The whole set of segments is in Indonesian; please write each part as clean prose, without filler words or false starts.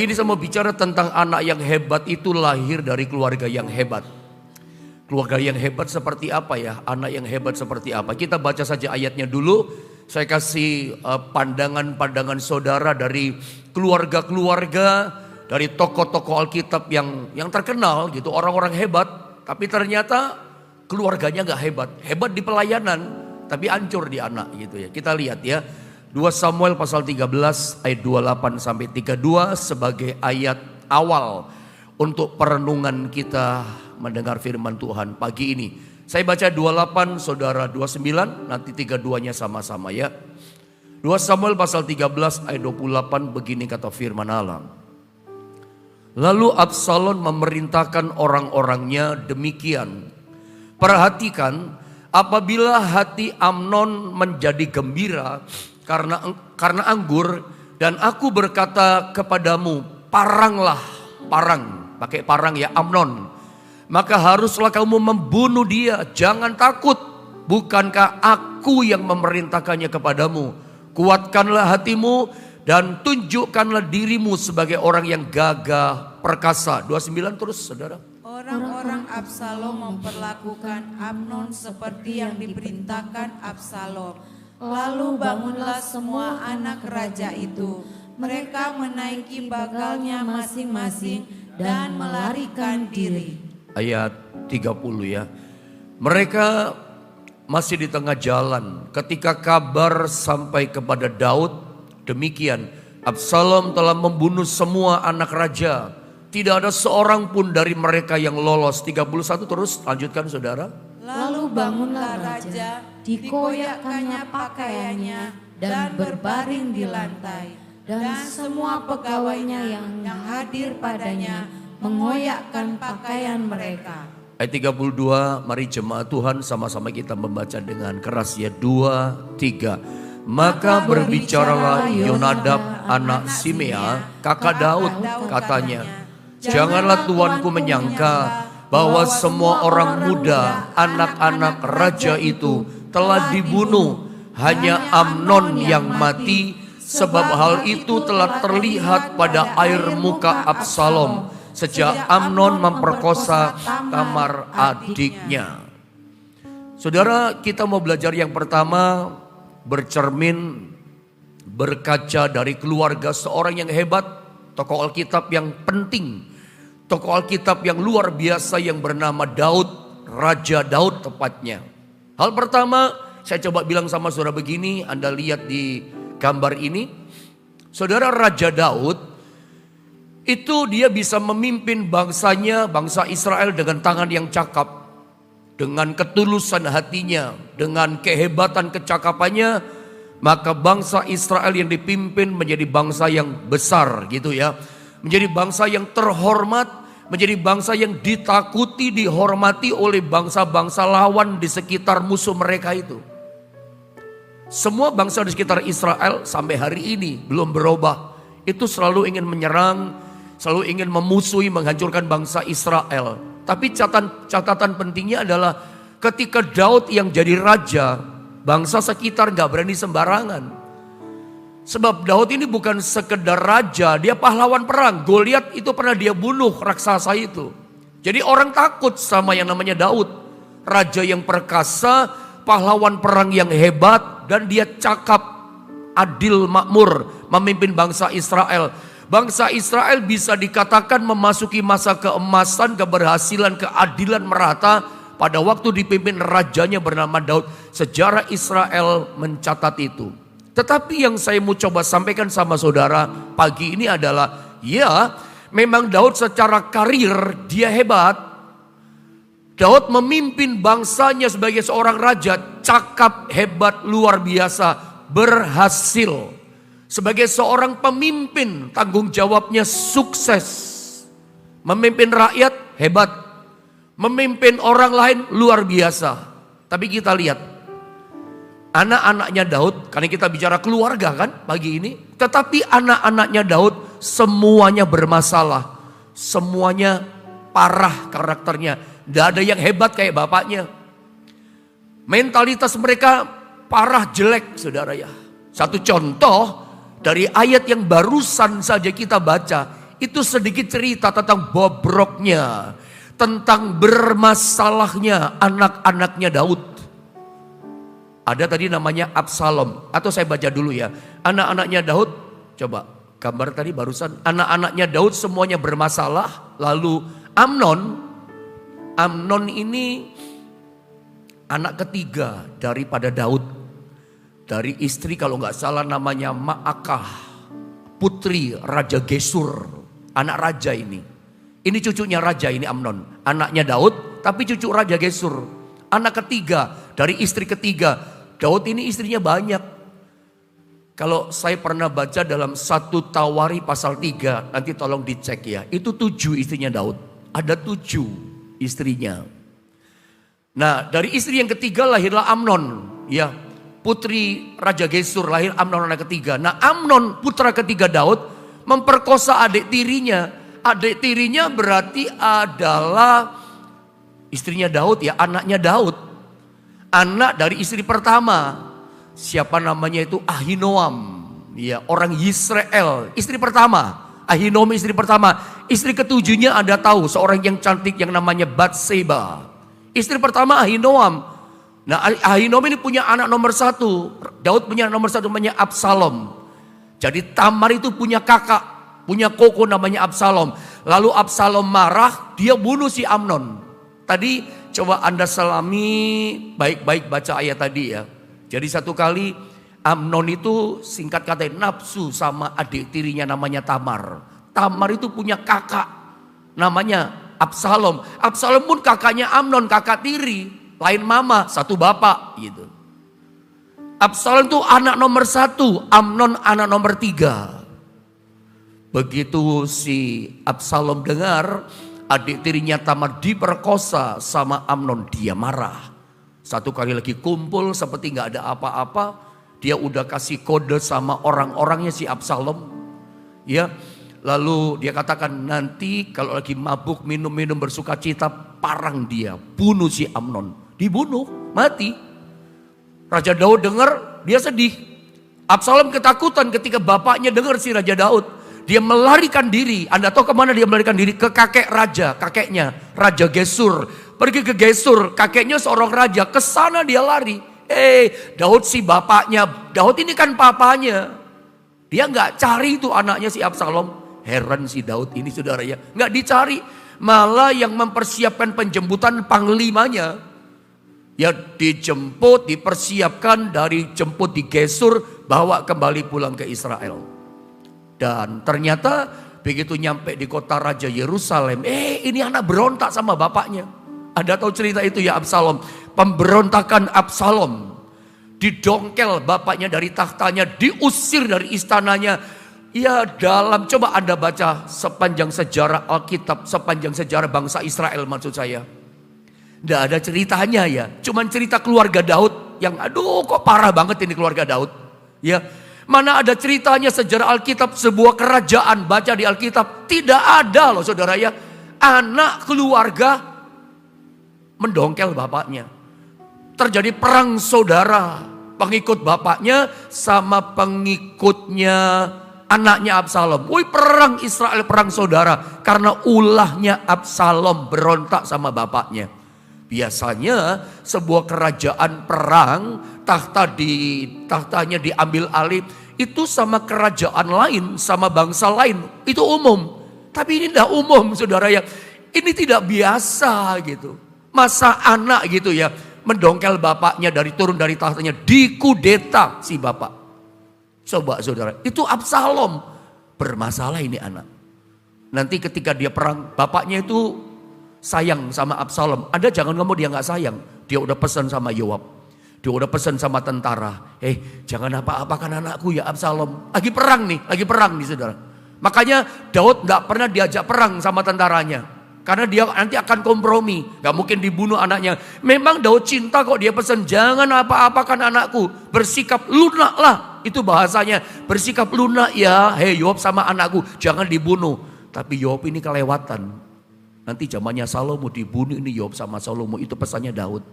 Pagi ini saya mau bicara tentang anak yang hebat itu lahir dari keluarga yang hebat. Keluarga yang hebat seperti apa ya? Anak yang hebat seperti apa? Kita baca saja ayatnya dulu. Saya kasih pandangan-pandangan saudara dari keluarga-keluarga, dari tokoh-tokoh Alkitab yang terkenal gitu, orang-orang hebat. Tapi ternyata keluarganya gak hebat. Hebat di pelayanan, tapi hancur di anak gitu ya. Kita lihat ya. 2 Samuel pasal 13 ayat 28 sampai 32 sebagai ayat awal untuk perenungan kita mendengar firman Tuhan pagi ini. Saya baca 28, saudara 29, nanti 32-nya sama-sama ya. 2 Samuel pasal 13 ayat 28 begini kata firman Allah. Lalu Absalom memerintahkan orang-orangnya demikian. Perhatikan, apabila hati Amnon menjadi gembira karena anggur, dan aku berkata kepadamu, paranglah, parang, pakai parang ya Amnon, maka haruslah kamu membunuh dia, jangan takut, bukankah aku yang memerintahkannya kepadamu? Kuatkanlah hatimu dan tunjukkanlah dirimu sebagai orang yang gagah perkasa. 29 terus saudara. Orang-orang Absalom memperlakukan Amnon seperti yang diperintahkan Absalom. Lalu bangunlah semua anak raja itu. Mereka menaiki bagalnya masing-masing dan melarikan diri. Ayat 30 ya. Mereka masih di tengah jalan ketika kabar sampai kepada Daud. Demikian, Absalom telah membunuh semua anak raja. Tidak ada seorang pun dari mereka yang lolos. 31 terus, lanjutkan saudara. Lalu bangunlah raja, dikoyakkannya pakaiannya dan berbaring di lantai. Dan semua pegawainya yang hadir padanya mengoyakkan pakaian mereka. Ayat 32, mari jemaat Tuhan sama-sama kita membaca dengan keras ya. 2, 3. Maka berbicaralah Yonadab anak Simea, kakak Daud, katanya, janganlah tuanku menyangka bahwa semua orang muda, anak-anak raja itu telah dibunuh, hanya Amnon yang mati, sebab hal itu telah terlihat pada air muka Absalom sejak Amnon memperkosa Tamar adiknya. Saudara, kita mau belajar yang pertama, bercermin, berkaca dari keluarga seorang yang hebat, tokoh Alkitab yang penting. Tokoh Alkitab yang luar biasa yang bernama Daud, Raja Daud tepatnya. Hal pertama, saya coba bilang sama saudara begini, Anda lihat di gambar ini. Saudara, Raja Daud, itu dia bisa memimpin bangsanya, bangsa Israel dengan tangan yang cakap. Dengan ketulusan hatinya, dengan kehebatan kecakapannya, maka bangsa Israel yang dipimpin menjadi bangsa yang besar gitu ya. Menjadi bangsa yang terhormat, menjadi bangsa yang ditakuti, dihormati oleh bangsa-bangsa lawan di sekitar musuh mereka itu. Semua bangsa di sekitar Israel sampai hari ini belum berubah. Itu selalu ingin menyerang, selalu ingin memusuhi, menghancurkan bangsa Israel. Tapi catatan pentingnya adalah ketika Daud yang jadi raja, bangsa sekitar gak berani sembarangan. Sebab Daud ini bukan sekedar raja, dia pahlawan perang. Goliat itu pernah dia bunuh raksasa itu. Jadi orang takut sama yang namanya Daud. Raja yang perkasa, pahlawan perang yang hebat, dan dia cakap, adil, makmur, memimpin bangsa Israel. Bangsa Israel bisa dikatakan memasuki masa keemasan, keberhasilan, keadilan merata pada waktu dipimpin rajanya bernama Daud. Sejarah Israel mencatat itu. Tetapi yang saya mau coba sampaikan sama saudara pagi ini adalah, ya memang Daud secara karir dia hebat. Daud memimpin bangsanya sebagai seorang raja, cakap, hebat, luar biasa, berhasil. Sebagai seorang pemimpin, tanggung jawabnya sukses. Memimpin rakyat, hebat. Memimpin orang lain, luar biasa. Tapi kita lihat, anak-anaknya Daud, karena kita bicara keluarga kan pagi ini. Tetapi anak-anaknya Daud semuanya bermasalah. Semuanya parah karakternya. Tidak ada yang hebat kayak bapaknya. Mentalitas mereka parah jelek saudara ya. Satu contoh dari ayat yang barusan saja kita baca. Itu sedikit cerita tentang bobroknya, tentang bermasalahnya anak-anaknya Daud. Ada tadi namanya Absalom, atau saya baca dulu ya. Anak-anaknya Daud, coba gambar tadi barusan. Anak-anaknya Daud semuanya bermasalah. Lalu Amnon ini anak ketiga daripada Daud. Dari istri kalau nggak salah namanya Maakah, putri Raja Gesur. Anak raja ini. Ini cucunya raja ini Amnon. Anaknya Daud tapi cucu Raja Gesur. Anak ketiga dari istri ketiga. Daud ini istrinya banyak. Kalau saya pernah baca dalam 1 Tawari pasal 3. Nanti tolong dicek ya. Itu 7 istrinya Daud. Ada 7 istrinya. Nah dari istri yang ketiga lahirlah Amnon. Ya, putri Raja Gesur lahir Amnon anak ketiga. Nah Amnon putra ketiga Daud memperkosa adik tirinya. Adik tirinya berarti adalah istrinya Daud ya, anaknya Daud. Anak dari istri pertama. Siapa namanya itu? Ahinoam. Ya, orang Yisrael. Istri pertama. Ahinoam istri pertama. Istri ketujuhnya Anda tahu, seorang yang cantik yang namanya Batseba. Istri pertama Ahinoam. Nah Ahinoam ini punya anak nomor 1. Daud punya anak nomor 1 namanya Absalom. Jadi Tamar itu punya kakak, punya koko namanya Absalom. Lalu Absalom marah, dia bunuh si Amnon. Tadi coba Anda selami baik-baik baca ayat tadi ya. Jadi satu kali Amnon itu singkat kata nafsu sama adik tirinya namanya Tamar. Tamar itu punya kakak namanya Absalom. Absalom pun kakaknya Amnon, kakak tiri. Lain mama, satu bapak gitu. Absalom itu anak nomor 1, Amnon anak nomor 3. Begitu si Absalom dengar adik tirinya Tamar diperkosa sama Amnon, dia marah. Satu kali lagi kumpul seperti gak ada apa-apa. Dia udah kasih kode sama orang-orangnya si Absalom. Ya, lalu dia katakan nanti kalau lagi mabuk minum-minum bersuka cita parang dia, bunuh si Amnon. Dibunuh, mati. Raja Daud dengar, dia sedih. Absalom ketakutan ketika bapaknya dengar si Raja Daud. Dia melarikan diri. Anda tahu kemana dia melarikan diri? Ke kakek raja, kakeknya Raja Gesur. Pergi ke Gesur, kakeknya seorang raja. Ke sana dia lari. Daud si bapaknya. Daud ini kan papanya. Dia nggak cari itu anaknya si Absalom. Heran si Daud ini saudara ya. Nggak dicari. Malah yang mempersiapkan penjemputan panglimanya. Ya dijemput, dipersiapkan dari jemput di Gesur, bawa kembali pulang ke Israel. Dan ternyata begitu nyampe di kota Raja Yerusalem, ini anak berontak sama bapaknya. Anda tahu cerita itu ya Absalom. Pemberontakan Absalom. Didongkel bapaknya dari tahtanya, diusir dari istananya. Ya dalam, coba Anda baca sepanjang sejarah Alkitab, sepanjang sejarah bangsa Israel maksud saya. Tidak ada ceritanya ya, cuman cerita keluarga Daud yang aduh kok parah banget ini keluarga Daud. Ya, mana ada ceritanya sejarah Alkitab sebuah kerajaan, baca di Alkitab tidak ada loh saudara ya. Anak keluarga mendongkel bapaknya. Terjadi perang saudara, pengikut bapaknya sama pengikutnya anaknya Absalom. Wih perang Israel, perang saudara karena ulahnya Absalom berontak sama bapaknya. Biasanya sebuah kerajaan perang, tahtanya diambil alih, itu sama kerajaan lain, sama bangsa lain, itu umum. Tapi ini tidak umum saudara ya, ini tidak biasa gitu. Masa anak gitu ya, mendongkel bapaknya turun dari tahtanya, dikudeta si bapak. Coba saudara, itu Absalom, bermasalah ini anak. Nanti ketika dia perang, bapaknya itu sayang sama Absalom. Anda jangan ngomong dia gak sayang. Dia udah pesan sama Yoab. Dia udah pesan sama tentara. Jangan apa-apakan anakku ya Absalom. Lagi perang nih saudara. Makanya Daud gak pernah diajak perang sama tentaranya. Karena dia nanti akan kompromi. Gak mungkin dibunuh anaknya. Memang Daud cinta kok, dia pesan jangan apa-apakan anakku. Bersikap lunak lah. Itu bahasanya. Bersikap lunak ya. Yoab sama anakku jangan dibunuh. Tapi Yoab ini kelewatan. Nanti zamannya Salomo dibunuh ini Yoab sama Salomo. Itu pesannya Daud.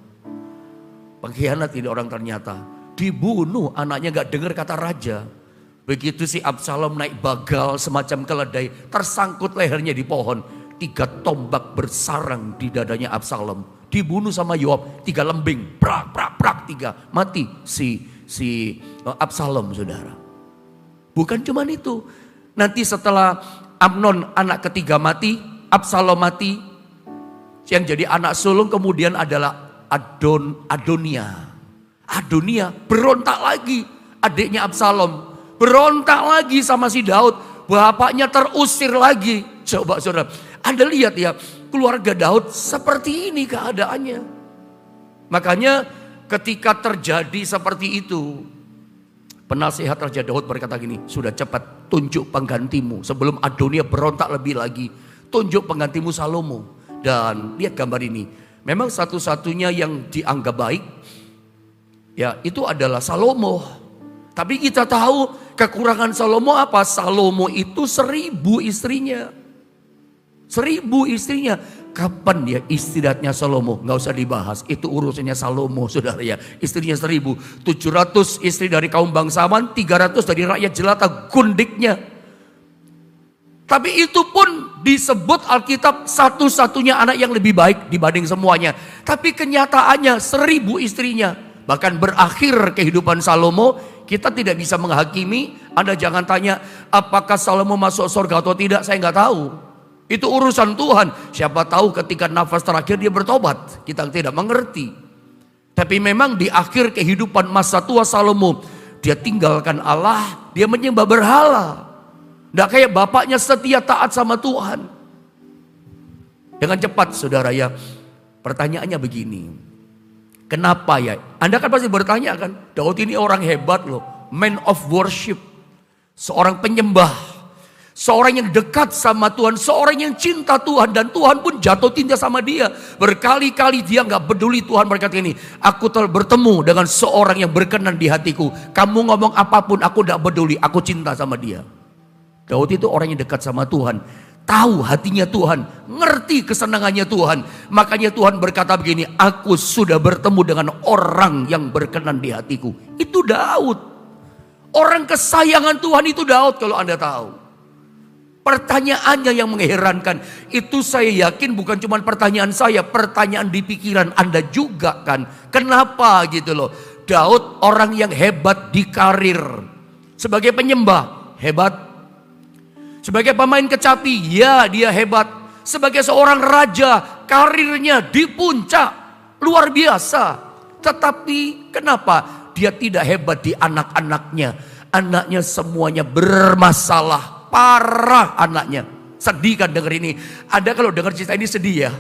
Pengkhianat ini orang ternyata. Dibunuh anaknya gak dengar kata raja. Begitu si Absalom naik bagal semacam keledai, tersangkut lehernya di pohon. 3 tombak bersarang di dadanya Absalom. Dibunuh sama Yoab, 3 lembing, prak, prak, prak, 3. Mati si Absalom, saudara. Bukan cuma itu. Nanti setelah Amnon anak ketiga mati, Absalom mati. Yang jadi anak sulung kemudian adalah Adonia. Adonia berontak lagi, adiknya Absalom. Berontak lagi sama si Daud. Bapaknya terusir lagi. Coba saudara, Anda lihat ya, keluarga Daud seperti ini keadaannya. Makanya ketika terjadi seperti itu, penasihat Raja Daud berkata gini, sudah cepat tunjuk penggantimu. Sebelum Adonia berontak lebih lagi, tunjuk penggantimu Salomo. Dan lihat gambar ini, memang satu-satunya yang dianggap baik, ya itu adalah Salomo. Tapi kita tahu kekurangan Salomo apa? Salomo itu 1000 istrinya. 1000 istrinya. Kapan dia istirahatnya Salomo? Nggak usah dibahas. Itu urusannya Salomo, saudara ya. Istrinya 1000. 700 istri dari kaum bangsawan, 300 dari rakyat jelata gundiknya. Tapi itu pun disebut Alkitab satu-satunya anak yang lebih baik dibanding semuanya. Tapi kenyataannya 1000 istrinya. Bahkan berakhir kehidupan Salomo, kita tidak bisa menghakimi. Anda jangan tanya apakah Salomo masuk surga atau tidak, saya nggak tahu. Itu urusan Tuhan. Siapa tahu ketika nafas terakhir dia bertobat. Kita tidak mengerti. Tapi memang di akhir kehidupan masa tua Salomo, dia tinggalkan Allah, dia menyembah berhala. Tidak kayak bapaknya setia taat sama Tuhan. Dengan cepat saudara ya, pertanyaannya begini. Kenapa ya? Anda kan pasti bertanya kan, Daud ini orang hebat loh. Man of worship. Seorang penyembah. Seorang yang dekat sama Tuhan. Seorang yang cinta Tuhan. Dan Tuhan pun jatuh cinta sama dia. Berkali-kali dia gak peduli. Tuhan berkata ini, aku telah bertemu dengan seorang yang berkenan di hatiku. Kamu ngomong apapun aku gak peduli. Aku cinta sama dia. Daud itu orang yang dekat sama Tuhan. Tahu hatinya Tuhan, ngerti kesenangannya Tuhan. Makanya Tuhan berkata begini, aku sudah bertemu dengan orang yang berkenan di hatiku. Itu Daud. Orang kesayangan Tuhan itu Daud kalau Anda tahu. Pertanyaannya yang mengherankan, itu saya yakin bukan cuma pertanyaan saya, pertanyaan di pikiran Anda juga kan. Kenapa gitu loh. Daud orang yang hebat di karir. Sebagai penyembah, hebat. Sebagai pemain kecapi, ya dia hebat. Sebagai seorang raja, karirnya di puncak, luar biasa. Tetapi kenapa dia tidak hebat di anak-anaknya? Anaknya semuanya bermasalah, parah anaknya. Sedih kan denger ini. Ada kalau dengar cerita ini sedih ya.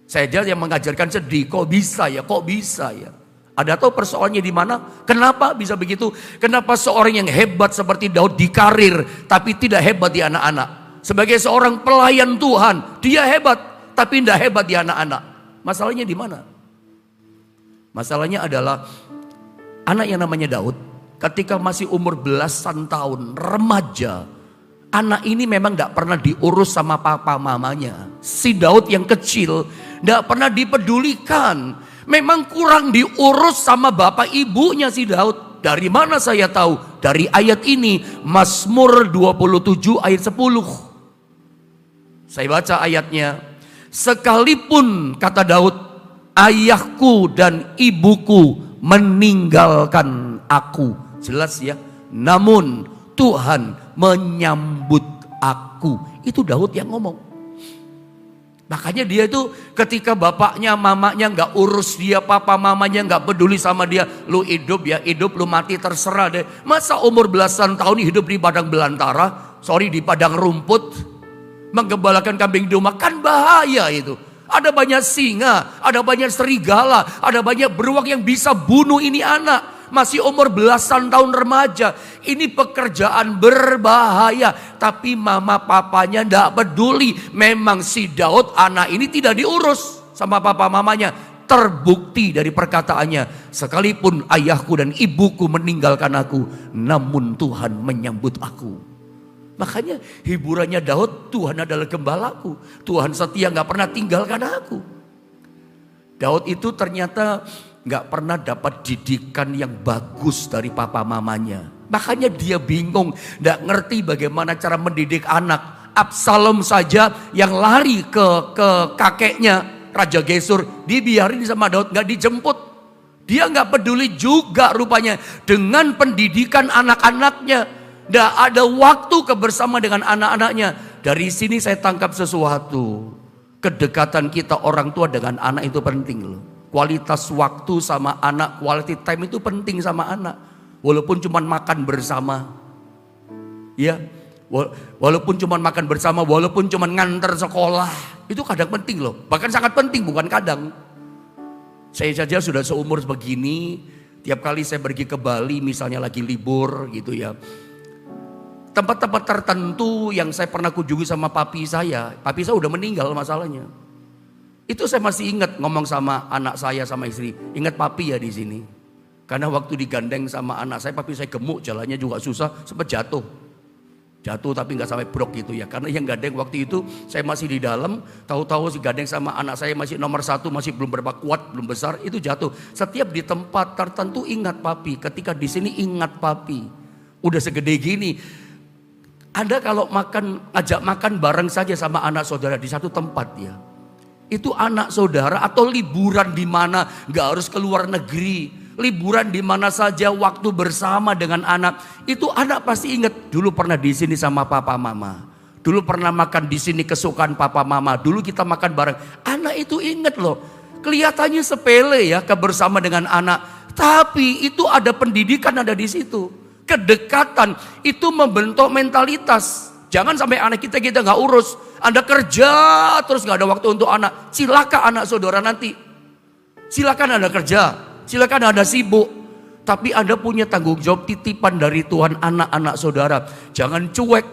Saya aja yang mengajarkan sedih, kok bisa ya, kok bisa ya. Ada tahu persoalannya di mana? Kenapa bisa begitu? Kenapa seorang yang hebat seperti Daud di karir, tapi tidak hebat di anak-anak? Sebagai seorang pelayan Tuhan, dia hebat, tapi tidak hebat di anak-anak. Masalahnya di mana? Masalahnya adalah anak yang namanya Daud, ketika masih umur belasan tahun, remaja, anak ini memang tidak pernah diurus sama papa mamanya. Si Daud yang kecil tidak pernah dipedulikan. Memang kurang diurus sama bapak ibunya si Daud. Dari mana saya tahu? Dari ayat ini, Mazmur 27 ayat 10. Saya baca ayatnya. Sekalipun kata Daud, ayahku dan ibuku meninggalkan aku. Jelas ya. Namun Tuhan menyambut aku. Itu Daud yang ngomong. Makanya dia itu ketika bapaknya, mamanya gak urus dia, papa mamanya gak peduli sama dia. Lu hidup ya, hidup, lu mati terserah deh. Masa umur belasan tahun hidup di padang belantara, di padang rumput, menggembalakan kambing domba, kan bahaya itu. Ada banyak singa, ada banyak serigala, ada banyak beruang yang bisa bunuh ini anak. Masih umur belasan tahun remaja. Ini pekerjaan berbahaya. Tapi mama papanya tidak peduli. Memang si Daud anak ini tidak diurus sama papa mamanya. Terbukti dari perkataannya. Sekalipun ayahku dan ibuku meninggalkan aku, namun Tuhan menyambut aku. Makanya hiburannya Daud, Tuhan adalah gembalaku. Tuhan setia gak pernah tinggalkan aku. Daud itu ternyata gak pernah dapat didikan yang bagus dari papa mamanya. Makanya dia bingung, tidak ngerti bagaimana cara mendidik anak. Absalom saja yang lari ke kakeknya Raja Gesur, dibiarin sama Daud, nggak dijemput. Dia nggak peduli juga rupanya dengan pendidikan anak-anaknya. Tidak ada waktu kebersama dengan anak-anaknya. Dari sini saya tangkap sesuatu. Kedekatan kita orang tua dengan anak itu penting loh. Kualitas waktu sama anak, quality time itu penting sama anak. Walaupun cuma makan bersama. Ya, walaupun cuma makan bersama, walaupun cuma nganter sekolah. Itu kadang penting loh. Bahkan sangat penting, bukan kadang. Saya saja sudah seumur begini, tiap kali saya pergi ke Bali misalnya lagi libur gitu ya. Tempat-tempat tertentu yang saya pernah kunjungi sama papi saya udah meninggal masalahnya. Itu saya masih ingat ngomong sama anak saya sama istri, ingat papi ya di sini. Karena waktu digandeng sama anak saya, papi saya gemuk, jalannya juga susah, sempat jatuh tapi nggak sampai brok gitu ya. Karena yang gandeng waktu itu saya masih di dalam, tahu-tahu si gandeng sama anak saya masih nomor 1, masih belum berapa kuat, belum besar, itu jatuh. Setiap di tempat tertentu ingat papi, ketika di sini ingat papi. Udah segede gini. Anda kalau ajak makan bareng saja sama anak saudara di satu tempat ya. Itu anak saudara atau liburan di mana, nggak harus keluar negeri. Liburan di mana saja, waktu bersama dengan anak. Itu anak pasti ingat, dulu pernah di sini sama papa mama. Dulu pernah makan di sini kesukaan papa mama. Dulu kita makan bareng. Anak itu ingat loh. Kelihatannya sepele ya kebersama dengan anak. Tapi itu ada pendidikan ada di situ. Kedekatan itu membentuk mentalitas. Jangan sampai anak kita nggak urus. Anda kerja terus nggak ada waktu untuk anak. Silakan anak saudara nanti. Silakan Anda kerja, silakan Anda sibuk. Tapi Anda punya tanggung jawab titipan dari Tuhan anak-anak saudara. Jangan cuek.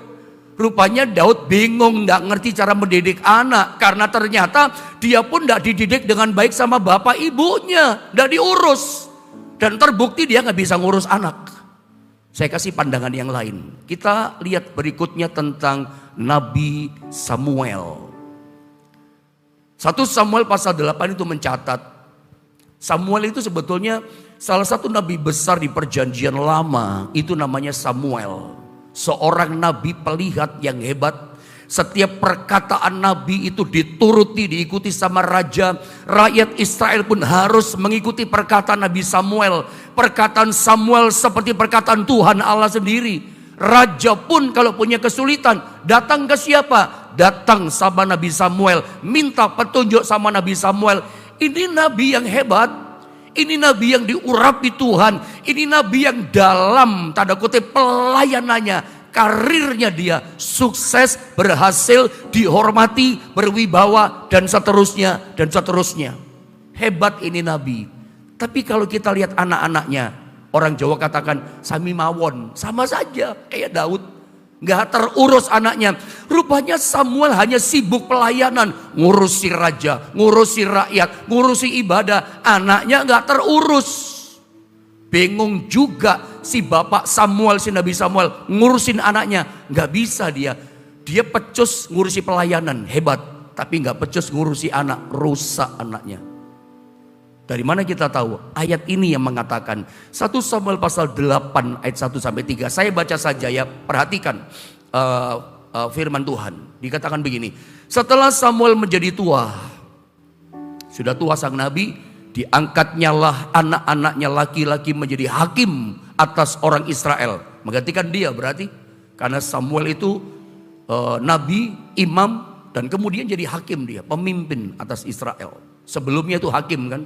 Rupanya Daud bingung, nggak ngerti cara mendidik anak. Karena ternyata dia pun nggak dididik dengan baik sama bapak ibunya. Nggak diurus. Dan terbukti dia nggak bisa ngurus anak. Saya kasih pandangan yang lain. Kita lihat berikutnya tentang Nabi Samuel. 1 Samuel pasal 8 itu mencatat. Samuel itu sebetulnya salah satu nabi besar di perjanjian lama. Itu namanya Samuel. Seorang nabi pelihat yang hebat. Setiap perkataan nabi itu dituruti, diikuti sama raja. Rakyat Israel pun harus mengikuti perkataan Nabi Samuel. Perkataan Samuel seperti perkataan Tuhan Allah sendiri. Raja pun kalau punya kesulitan, datang ke siapa? Datang sama Nabi Samuel. Minta petunjuk sama Nabi Samuel. Ini nabi yang hebat. Ini nabi yang diurapi Tuhan. Ini nabi yang dalam tanda kutip pelayanannya, karirnya dia sukses, berhasil, dihormati, berwibawa, dan seterusnya, dan seterusnya. Hebat ini nabi. Tapi kalau kita lihat anak-anaknya, orang Jawa katakan sami mawon, sama saja kayak Daud. Gak terurus anaknya. Rupanya Samuel hanya sibuk pelayanan, ngurusi raja, ngurusi rakyat, ngurusi ibadah. Anaknya gak terurus. Bingung juga si bapak Samuel, si Nabi Samuel ngurusin anaknya. Gak bisa dia. Dia pecus ngurusi pelayanan, hebat. Tapi gak pecus ngurusi anak, rusak anaknya. Dari mana kita tahu? Ayat ini yang mengatakan 1 Samuel pasal 8 ayat 1-3. Saya baca saja ya, perhatikan firman Tuhan. Dikatakan begini. Setelah Samuel menjadi tua, sudah tua sang nabi, diangkatnya lah anak-anaknya laki-laki menjadi hakim atas orang Israel. Menggantikan dia berarti. Karena Samuel itu nabi, imam, dan kemudian jadi hakim dia. Pemimpin atas Israel. Sebelumnya itu hakim kan.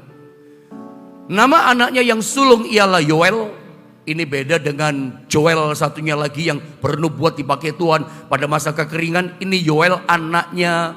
Nama anaknya yang sulung ialah Yoel. Ini beda dengan Joel satunya lagi yang bernubuat dipakai Tuhan pada masa kekeringan. Ini Yoel anaknya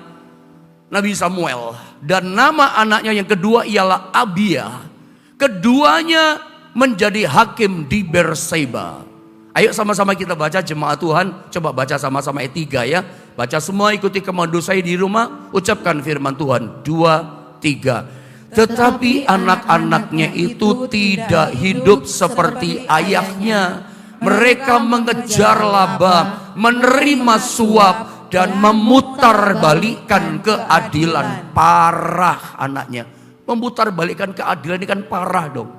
Nabi Samuel. Dan nama anaknya yang kedua ialah Abia. Keduanya menjadi hakim di Berseba. Ayo sama-sama kita baca jemaat Tuhan. Coba baca sama-sama ayat 3 ya. Baca semua, ikuti komando saya di rumah. Ucapkan firman Tuhan. 2, 3. Tetapi anak-anaknya itu tidak hidup seperti ayahnya. Mereka mengejar laba, menerima suap, dan memutarbalikkan keadilan. Parah anaknya. Memutarbalikkan keadilan ini kan parah dong.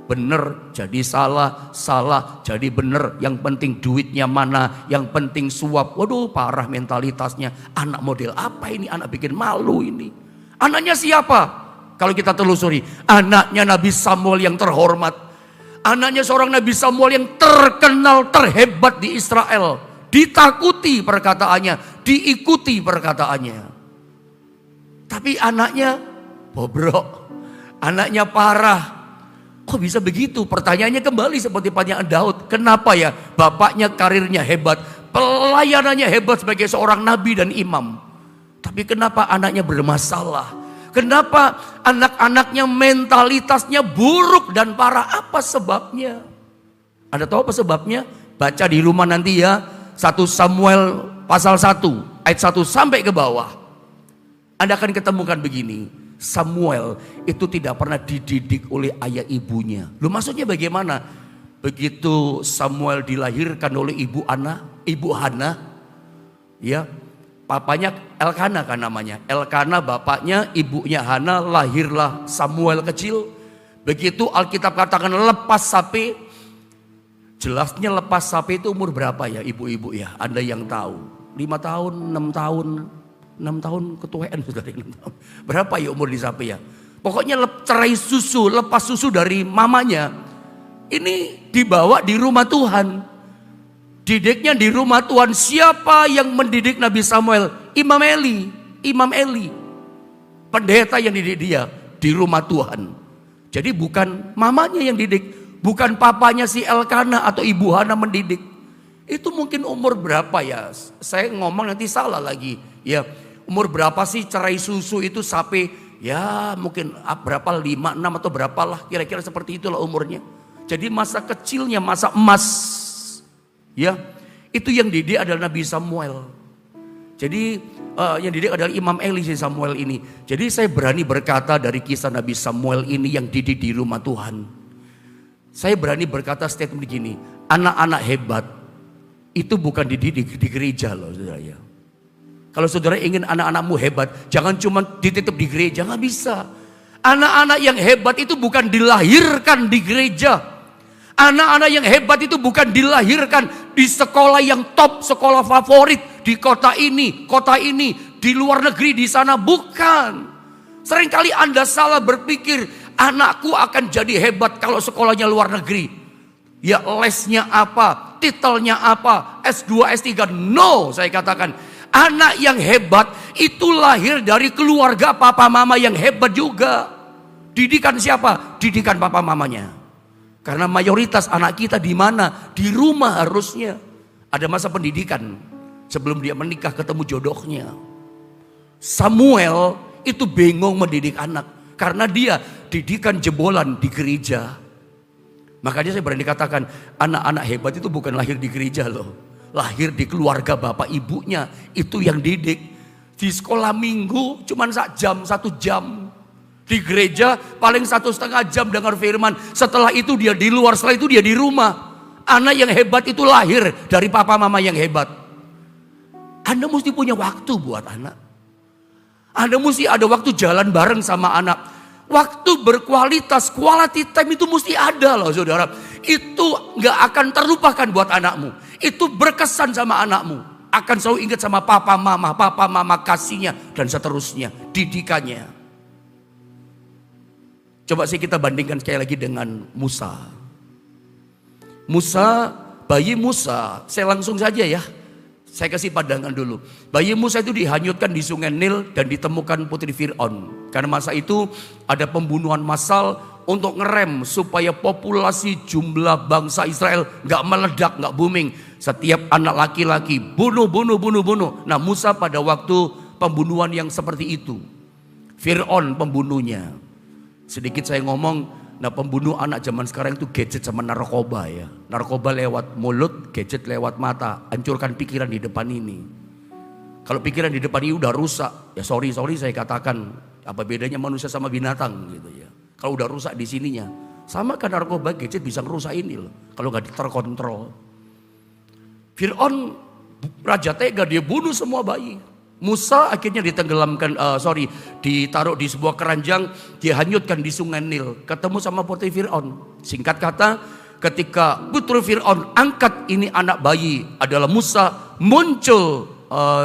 bener jadi salah, salah jadi bener. Yang penting duitnya mana, yang penting suap. Waduh, parah mentalitasnya. Anak model apa ini? Anak bikin malu ini. Anaknya siapa? Kalau kita telusuri, anaknya Nabi Samuel yang terhormat. Anaknya seorang Nabi Samuel yang terkenal, terhebat di Israel. Ditakuti perkataannya, diikuti perkataannya. Tapi anaknya bobrok, anaknya parah. Kok bisa begitu? Pertanyaannya kembali seperti pertanyaan Daud. Kenapa ya? Bapaknya karirnya hebat, pelayanannya hebat sebagai seorang nabi dan imam. Tapi kenapa anaknya bermasalah? Kenapa anak-anaknya mentalitasnya buruk dan parah? Apa sebabnya? Anda tahu apa sebabnya? Baca di rumah nanti ya. 1 Samuel pasal 1 ayat 1 sampai ke bawah. Anda akan ketemukan begini. Samuel itu tidak pernah dididik oleh ayah ibunya. Loh, maksudnya bagaimana? Begitu Samuel dilahirkan oleh ibu Hana, ya, papanya Elkana kan namanya. Elkana bapaknya, ibunya Hana, lahirlah Samuel kecil. Begitu Alkitab katakan lepas sapi. Jelasnya lepas sapi itu umur berapa ya ibu-ibu ya? Anda yang tahu. 5 tahun, 6 tahun. 6 tahun ketuaan sudah 6 tahun. Berapa ya umur di sapi ya? Pokoknya cerai susu, lepas susu dari mamanya. Ini dibawa di rumah Tuhan. Didiknya di rumah Tuhan. Siapa yang mendidik Nabi Samuel? Imam Eli. Pendeta yang dididik dia di rumah Tuhan. Jadi bukan mamanya yang didik. Bukan papanya si Elkana atau ibu Hana mendidik. Itu mungkin umur berapa ya? Saya ngomong nanti salah lagi. Ya, umur berapa sih cerai susu itu sapi? Ya mungkin berapa, 5, 6 atau berapalah. Kira-kira seperti itulah umurnya. Jadi masa kecilnya, masa emas. Ya, itu yang didik adalah Nabi Samuel. Jadi yang didik adalah Imam Eli si Samuel ini. Jadi saya berani berkata dari kisah Nabi Samuel ini yang didik di rumah Tuhan. Saya berani berkata statement begini, anak-anak hebat itu bukan dididik di gereja loh saudara ya. Kalau saudara ingin anak-anakmu hebat, jangan cuma dititip di gereja, nggak bisa. Anak-anak yang hebat itu bukan dilahirkan di gereja. Anak-anak yang hebat itu bukan dilahirkan di sekolah yang top, sekolah favorit di kota ini, di luar negeri, di sana, bukan. Seringkali Anda salah berpikir, anakku akan jadi hebat kalau sekolahnya luar negeri. Ya lesnya apa, titelnya apa, S2, S3. No, saya katakan. Anak yang hebat itu lahir dari keluarga papa mama yang hebat juga. Didikan siapa? Didikan papa mamanya. Karena mayoritas anak kita di mana? Di rumah harusnya. Ada masa pendidikan sebelum dia menikah ketemu jodohnya. Samuel itu bingung mendidik anak. Karena dia didikan jebolan di gereja. Makanya saya berani katakan anak-anak hebat itu bukan lahir di gereja loh. Lahir di keluarga bapak ibunya. Itu yang didik. Di sekolah minggu cuma 1 jam. Di gereja paling 1,5 jam dengar firman. Setelah itu dia di luar, setelah itu dia di rumah. Anak yang hebat itu lahir dari papa mama yang hebat. Anda mesti punya waktu buat anak. Anda mesti ada waktu jalan bareng sama anak. Waktu berkualitas, quality time itu mesti ada loh saudara. Itu gak akan terlupakan buat anakmu. Itu berkesan sama anakmu. Akan selalu ingat sama papa mama kasihnya dan seterusnya. Didikannya. Coba sih kita bandingkan sekali lagi dengan Musa. Bayi Musa, saya langsung saja ya. Saya kasih pandangan dulu. Bayi Musa itu dihanyutkan di sungai Nil dan ditemukan putri Fir'aun. Karena masa itu ada pembunuhan massal untuk ngerem supaya populasi jumlah bangsa Israel gak meledak, gak booming. Setiap anak laki-laki bunuh. Nah Musa pada waktu pembunuhan yang seperti itu. Fir'aun pembunuhnya. Sedikit saya ngomong. Nah pembunuh anak zaman sekarang itu gadget sama narkoba ya. Narkoba lewat mulut, gadget lewat mata. Hancurkan pikiran di depan ini. Kalau pikiran di depan ini udah rusak, ya sorry saya katakan. Apa bedanya manusia sama binatang gitu ya. Kalau udah rusak di sininya. Sama kan narkoba, gadget bisa ngerusak ini loh. Kalau gak terkontrol. Fir'aun raja tega, dia bunuh semua bayi. Musa akhirnya ditaruh di sebuah keranjang, dihanyutkan di sungai Nil, ketemu sama putri Fir'aun. Singkat kata, ketika putri Fir'aun angkat ini anak bayi adalah Musa, muncul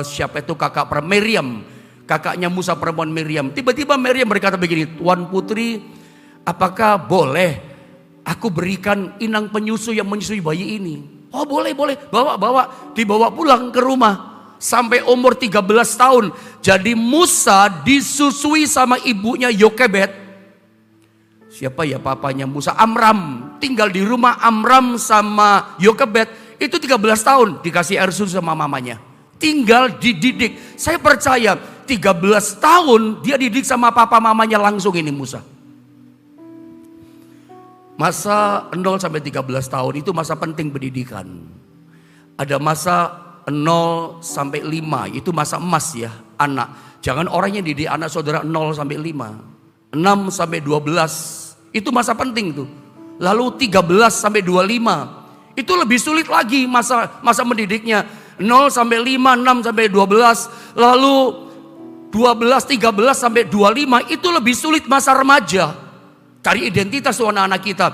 siapa itu kakak Miriam, kakaknya Musa perempuan Miriam. Tiba-tiba Miriam berkata begini, Tuan putri, apakah boleh aku berikan inang penyusu yang menyusui bayi ini? Oh boleh, dibawa pulang ke rumah. Sampai umur 13 tahun. Jadi Musa disusui sama ibunya Yokebed. Siapa ya papanya Musa? Amram. Tinggal di rumah Amram sama Yokebed. Itu 13 tahun dikasih air susu sama mamanya. Tinggal dididik. Saya percaya 13 tahun dia dididik sama papa mamanya langsung ini Musa. Masa 0 sampai 13 tahun itu masa penting pendidikan. Ada masa 0 sampai 5 itu masa emas ya anak. Jangan orang yang didik anak saudara 0 sampai 5. 6 sampai 12 itu masa penting tuh. Lalu 13 sampai 25 itu lebih sulit lagi masa mendidiknya. 0 sampai 5, 6 sampai 12, lalu 12, 13 sampai 25 itu lebih sulit masa remaja. Cari identitas tuh anak-anak kita.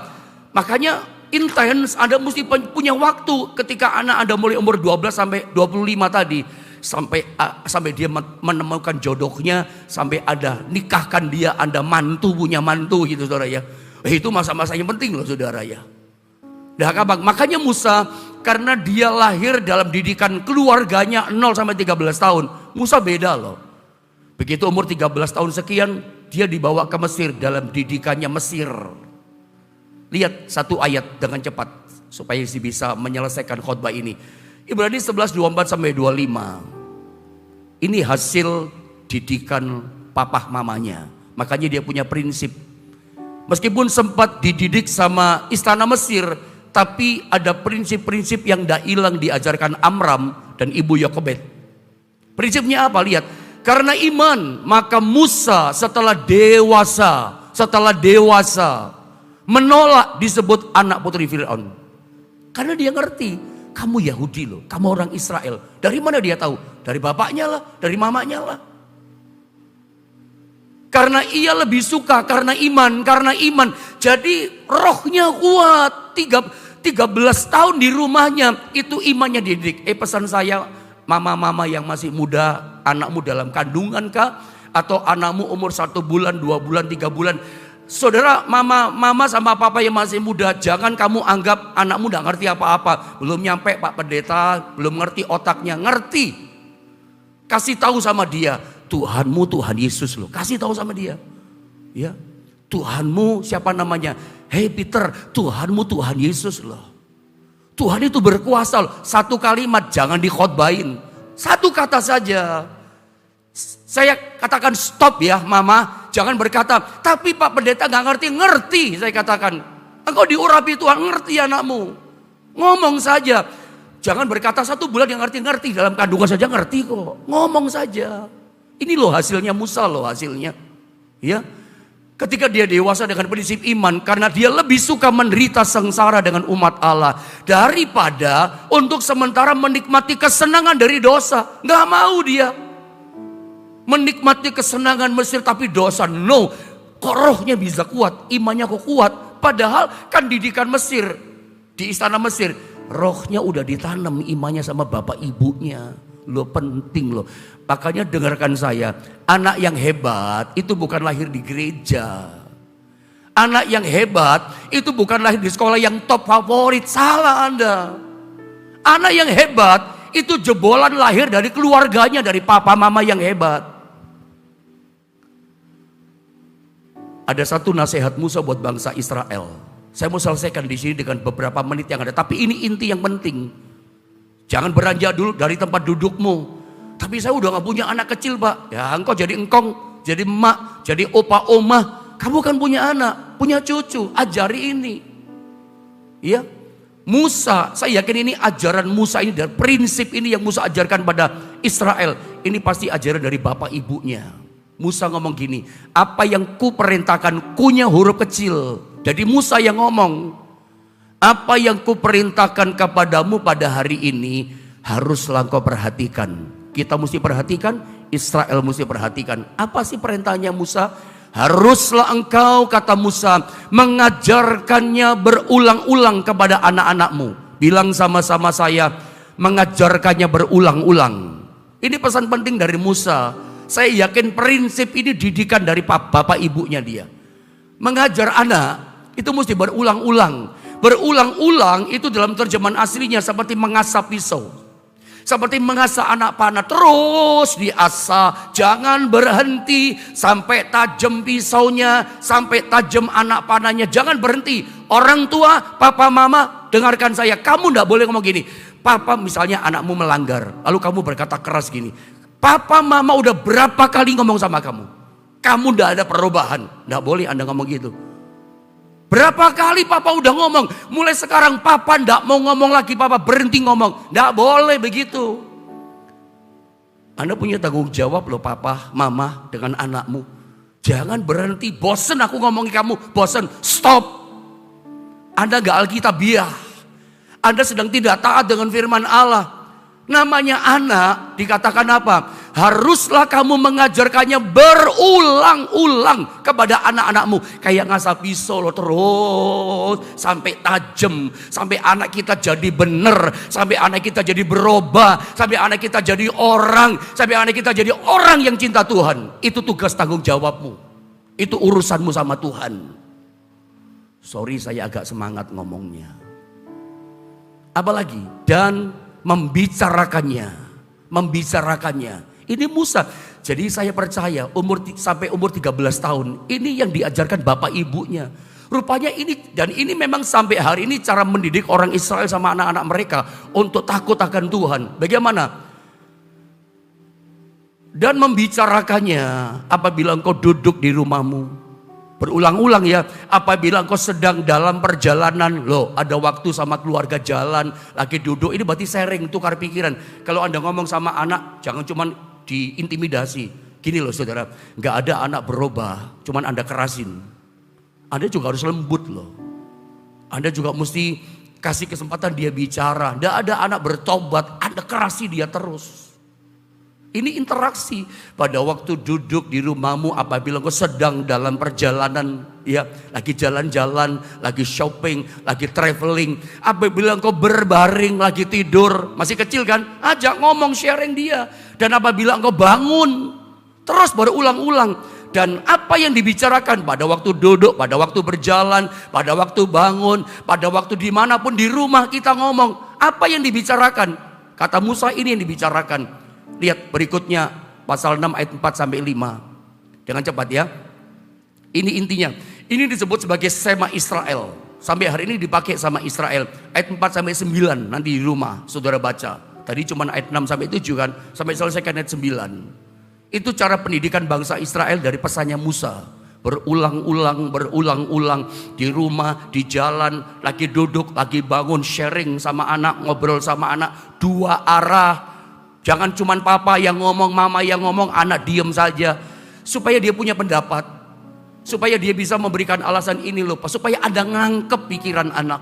Makanya intens, Anda mesti punya waktu ketika anak Anda mulai umur 12 sampai 25 tadi. Sampai dia menemukan jodohnya, sampai ada nikahkan dia, Anda punya mantu gitu saudara ya. Itu masa-masa yang penting loh saudara ya. Makanya Musa, karena dia lahir dalam didikan keluarganya 0 sampai 13 tahun. Musa beda loh. Begitu umur 13 tahun sekian, dia dibawa ke Mesir dalam didikannya Mesir. Lihat satu ayat dengan cepat supaya bisa menyelesaikan khotbah ini. Ibrani 11, 24 sampai 25. Ini hasil didikan papa mamanya. Makanya dia punya prinsip. Meskipun sempat dididik sama istana Mesir, tapi ada prinsip-prinsip yang tidak hilang diajarkan Amram dan ibu Yokebed. Prinsipnya apa? Lihat. Karena iman, maka Musa setelah dewasa menolak disebut anak putri Fir'aun. Karena dia ngerti, kamu Yahudi loh, kamu orang Israel. Dari mana dia tahu? Dari bapaknya lah, dari mamanya lah. Karena ia lebih suka, karena iman. Jadi rohnya kuat. 13 tahun di rumahnya, itu imannya dididik. Pesan saya, mama-mama yang masih muda, anakmu dalam kandungan kah? Atau anakmu umur 1 bulan, 2 bulan, 3 bulan. Saudara, mama sama papa yang masih muda, jangan kamu anggap anakmu gak ngerti apa-apa. Belum nyampe Pak Pendeta, belum ngerti otaknya. Ngerti. Kasih tahu sama dia, Tuhanmu Tuhan Yesus loh. Kasih tahu sama dia. Ya, Tuhanmu siapa namanya? Hei Peter, Tuhanmu Tuhan Yesus loh. Tuhan itu berkuasa loh. Satu kalimat jangan dikhotbahin. Satu kata saja. Saya katakan stop ya mama. Jangan berkata, tapi Pak Pendeta gak ngerti. Saya katakan, engkau diurapi Tuhan, ngerti anakmu. Ngomong saja. Jangan berkata 1 bulan yang ngerti. Dalam kandungan saja ngerti kok. Ngomong saja. Ini loh hasilnya Musa loh hasilnya. Ya. Ketika dia dewasa dengan prinsip iman, karena dia lebih suka menderita sengsara dengan umat Allah daripada untuk sementara menikmati kesenangan dari dosa. Gak mau dia menikmati kesenangan Mesir tapi dosa. No, kok rohnya bisa kuat, imannya kok kuat. Padahal kan didikan Mesir, di istana Mesir, rohnya udah ditanam imannya sama bapak ibunya. Lo penting loh. Makanya dengarkan saya, anak yang hebat itu bukan lahir di gereja. Anak yang hebat itu bukan lahir di sekolah yang top favorit. Salah Anda. Anak yang hebat itu jebolan lahir dari keluarganya, dari papa mama yang hebat. Ada satu nasihat Musa buat bangsa Israel. Saya mau selesaikan di sini dengan beberapa menit yang ada. Tapi ini inti yang penting. Jangan beranjak dulu dari tempat dudukmu. Tapi saya udah gak punya anak kecil Pak. Ya engkau jadi engkong, jadi emak, jadi opa omah. Kamu kan punya anak, punya cucu. Ajari ini. Ya. Musa, saya yakin ini ajaran Musa ini, dan prinsip ini yang Musa ajarkan pada Israel. Ini pasti ajaran dari bapak ibunya. Musa ngomong gini, apa yang ku perintahkan, kunya huruf kecil. Jadi Musa yang ngomong, apa yang ku perintahkan kepadamu pada hari ini, haruslah kau perhatikan. Kita mesti perhatikan, Israel mesti perhatikan. Apa sih perintahnya Musa? Haruslah engkau, kata Musa, mengajarkannya berulang-ulang kepada anak-anakmu. Bilang sama-sama saya, mengajarkannya berulang-ulang. Ini pesan penting dari Musa. Saya yakin prinsip ini didikan dari bapak ibunya dia. Mengajar anak itu mesti berulang-ulang. Berulang-ulang itu dalam terjemahan aslinya seperti mengasah pisau. Seperti mengasah anak panah, terus diasah, jangan berhenti sampai tajam pisaunya, sampai tajam anak panahnya, jangan berhenti. Orang tua, papa mama, dengarkan saya, kamu tidak boleh ngomong gini. Papa misalnya anakmu melanggar, lalu kamu berkata keras gini, papa mama udah berapa kali ngomong sama kamu, kamu tidak ada perubahan. Tidak boleh Anda ngomong gitu. Berapa kali papa udah ngomong, mulai sekarang papa ndak mau ngomong lagi, papa berhenti ngomong. Ndak boleh begitu. Anda punya tanggung jawab loh papa, mama dengan anakmu. Jangan berhenti, bosen aku ngomongin kamu, bosen, stop. Anda gak alkitabiah. Anda sedang tidak taat dengan firman Allah. Namanya anak dikatakan apa? Haruslah kamu mengajarkannya berulang-ulang kepada anak-anakmu. Kayak ngasah pisau loh, terus sampai tajam. Sampai anak kita jadi benar. Sampai anak kita jadi berubah. Sampai anak kita jadi orang. Sampai anak kita jadi orang yang cinta Tuhan. Itu tugas tanggung jawabmu. Itu urusanmu sama Tuhan. Sorry saya agak semangat ngomongnya. Apalagi? Dan membicarakannya. Ini Musa. Jadi saya percaya sampai umur 13 tahun ini yang diajarkan bapak ibunya. Rupanya ini memang sampai hari ini cara mendidik orang Israel sama anak-anak mereka untuk takut akan Tuhan. Bagaimana? Dan membicarakannya apabila engkau duduk di rumahmu. Berulang-ulang ya, apabila engkau sedang dalam perjalanan, loh ada waktu sama keluarga jalan, lagi duduk, ini berarti sharing, tukar pikiran. Kalau Anda ngomong sama anak, jangan cuman diintimidasi. Gini loh saudara, gak ada anak berubah, cuman Anda kerasin. Anda juga harus lembut loh. Anda juga mesti kasih kesempatan dia bicara. Gak ada anak bertobat, Anda kerasi dia terus. Ini interaksi pada waktu duduk di rumahmu apabila engkau sedang dalam perjalanan, ya, lagi jalan-jalan, lagi shopping, lagi traveling, apabila engkau berbaring lagi tidur, masih kecil kan, ajak ngomong, sharing dia. Dan apabila engkau bangun, terus berulang-ulang. Dan apa yang dibicarakan pada waktu duduk, pada waktu berjalan, pada waktu bangun, pada waktu dimanapun di rumah kita ngomong, apa yang dibicarakan? Kata Musa ini yang dibicarakan. Lihat berikutnya pasal 6 ayat 4 sampai 5. Jangan cepat ya. Ini intinya. Ini disebut sebagai sema Israel. Sampai hari ini dipakai sama Israel. Ayat 4 sampai 9 nanti di rumah saudara baca. Tadi cuma ayat 6 sampai 7 kan. Sampai selesaikan ayat 9. Itu cara pendidikan bangsa Israel dari pesannya Musa. Berulang-ulang di rumah, di jalan, lagi duduk, lagi bangun, sharing sama anak, ngobrol sama anak, dua arah. Jangan cuman papa yang ngomong, mama yang ngomong, anak diem saja. Supaya dia punya pendapat. Supaya dia bisa memberikan alasan ini loh, supaya Anda ngangkep pikiran anak.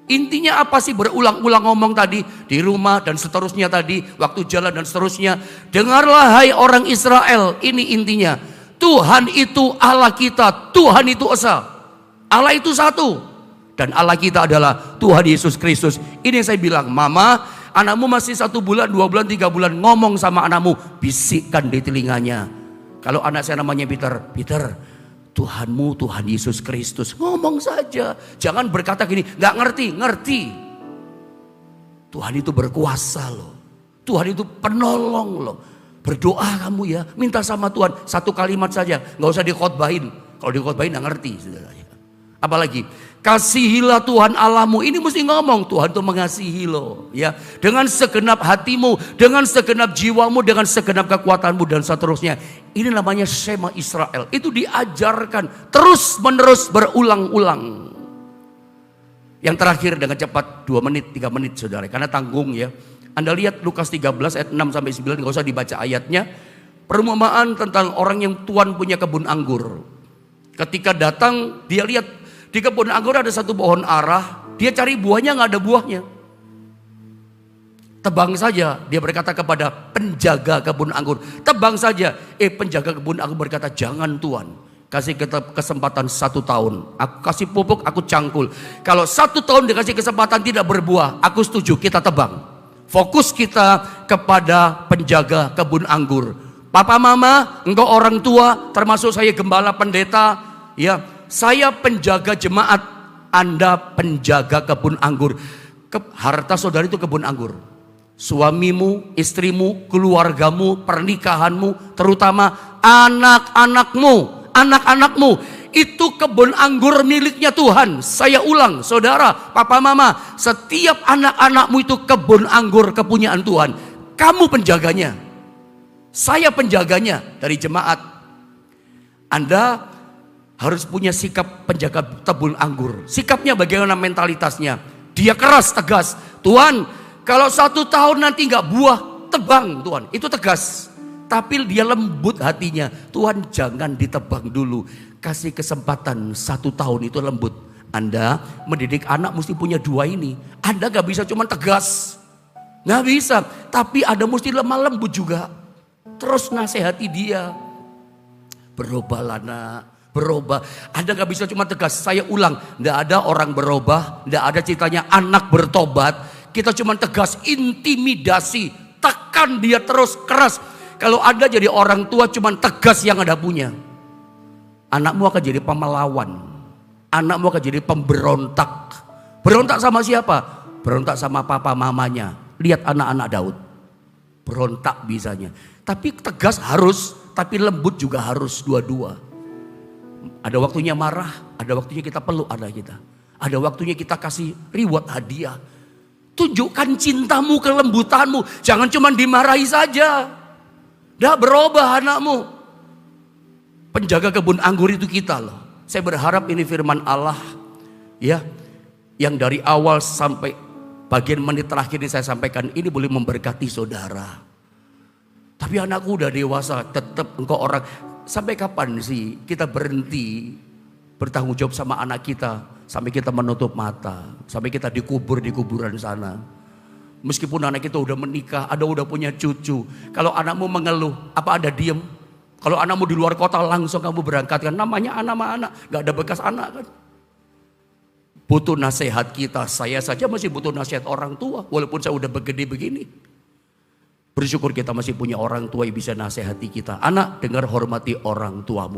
Intinya apa sih berulang-ulang ngomong tadi? Di rumah dan seterusnya tadi, waktu jalan dan seterusnya. Dengarlah hai orang Israel, ini intinya. Tuhan itu Allah kita, Tuhan itu esa. Allah itu satu. Dan Allah kita adalah Tuhan Yesus Kristus. Ini yang saya bilang, mama, anakmu masih 1 bulan, 2 bulan, 3 bulan, ngomong sama anakmu, bisikkan di telinganya. Kalau anak saya namanya Peter, Tuhanmu Tuhan Yesus Kristus, ngomong saja. Jangan berkata gini, gak ngerti. Tuhan itu berkuasa loh. Tuhan itu penolong loh. Berdoa kamu ya, minta sama Tuhan, 1 kalimat saja, gak usah dikhotbahin. Kalau dikhotbahin gak ngerti saudara. Apalagi kasihilah Tuhan Allahmu. Ini mesti ngomong, Tuhan itu mengasihi lo ya, dengan segenap hatimu, dengan segenap jiwamu, dengan segenap kekuatanmu dan seterusnya. Ini namanya sema Israel. Itu diajarkan terus menerus berulang-ulang. Yang terakhir dengan cepat 2 menit 3 menit saudara, karena tanggung ya. Anda lihat Lukas 13 ayat 6 sampai 9, gak usah dibaca ayatnya. Perumpamaan tentang orang yang Tuhan punya kebun anggur. Ketika datang dia lihat di kebun anggur ada satu pohon ara, dia cari buahnya, nggak ada buahnya. Tebang saja. Dia berkata kepada penjaga kebun anggur, tebang saja. Penjaga kebun anggur berkata, jangan Tuhan, kasih kita kesempatan 1 tahun. Aku kasih pupuk, aku cangkul. Kalau 1 tahun dikasih kesempatan tidak berbuah, aku setuju, kita tebang. Fokus kita kepada penjaga kebun anggur. Papa mama, engkau orang tua, termasuk saya gembala pendeta, ya, saya penjaga jemaat, Anda penjaga kebun anggur. Harta saudara itu kebun anggur. Suamimu, istrimu, keluargamu, pernikahanmu, terutama anak-anakmu, itu kebun anggur miliknya Tuhan. Saya ulang, saudara, papa mama, setiap anak-anakmu itu kebun anggur kepunyaan Tuhan. Kamu penjaganya, saya penjaganya dari jemaat. Anda harus punya sikap penjaga kebun anggur. Sikapnya bagaimana, mentalitasnya? Dia keras, tegas. Tuhan, kalau 1 tahun nanti nggak buah, tebang Tuhan. Itu tegas. Tapi dia lembut hatinya. Tuhan, jangan ditebang dulu. Kasih kesempatan 1 tahun, itu lembut. Anda mendidik anak mesti punya 2 ini. Anda gak bisa cuma tegas. Gak bisa. Tapi Anda mesti lemah lembut juga. Terus nasihati dia. Berubahlah nak. Berubah. Anda gak bisa cuma tegas. Saya ulang. Gak ada orang berubah. Gak ada ceritanya anak bertobat. Kita cuma tegas. Intimidasi. Tekan dia terus keras. Kalau Anda jadi orang tua cuma tegas yang Anda punya, anakmu akan jadi pemelawan. Anakmu akan jadi pemberontak. Berontak sama siapa? Berontak sama papa mamanya. Lihat anak-anak Daud. Berontak bisanya. Tapi tegas harus, tapi lembut juga harus, dua-dua. Ada waktunya marah, ada waktunya kita peluk anak kita. Ada waktunya kita kasih reward, hadiah. Tunjukkan cintamu, kelembutanmu. Jangan cuma dimarahi saja. Dah berubah anakmu. Penjaga kebun anggur itu kita loh. Saya berharap ini firman Allah, ya, yang dari awal sampai bagian menit terakhir ini saya sampaikan, ini boleh memberkati saudara. Tapi anakku udah dewasa, tetap engkau orang. Sampai kapan sih kita berhenti bertanggung jawab sama anak kita? Sampai kita menutup mata, sampai kita dikubur di kuburan sana. Meskipun anak kita udah menikah, ada udah punya cucu. Kalau anakmu mengeluh, apa Anda diem? Kalau anakmu di luar kota, langsung kamu berangkatkan. Namanya anak-anak, gak ada bekas anak kan. Butuh nasihat kita. Saya saja masih butuh nasihat orang tua, walaupun saya udah begede begini. Bersyukur kita masih punya orang tua yang bisa nasihati kita. Anak, dengar, hormati orang tuamu.